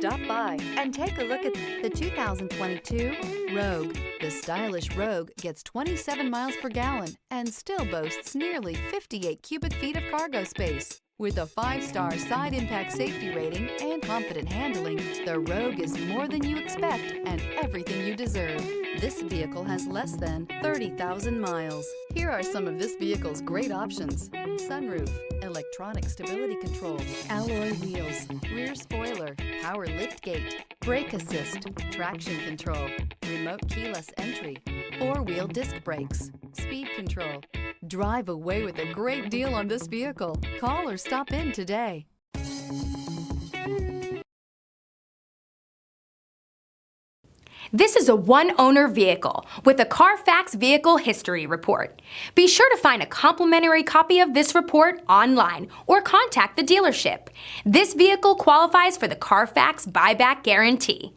Stop by and take a look at the 2022 Rogue. The stylish Rogue gets 27 miles per gallon and still boasts nearly 58 cubic feet of cargo space. With a 5-star side impact safety rating and confident handling, the Rogue is more than you expect and everything you deserve. This vehicle has less than 30,000 miles. Here are some of this vehicle's great options: sunroof, electronic stability control, alloy wheels, rear spoiler, power liftgate, brake assist, traction control, remote keyless entry, 4-wheel disc brakes, speed control. Drive away with a great deal on this vehicle. Call or stop in today. This is a one-owner vehicle with a Carfax Vehicle History Report. Be sure to find a complimentary copy of this report online or contact the dealership. This vehicle qualifies for the Carfax Buyback Guarantee.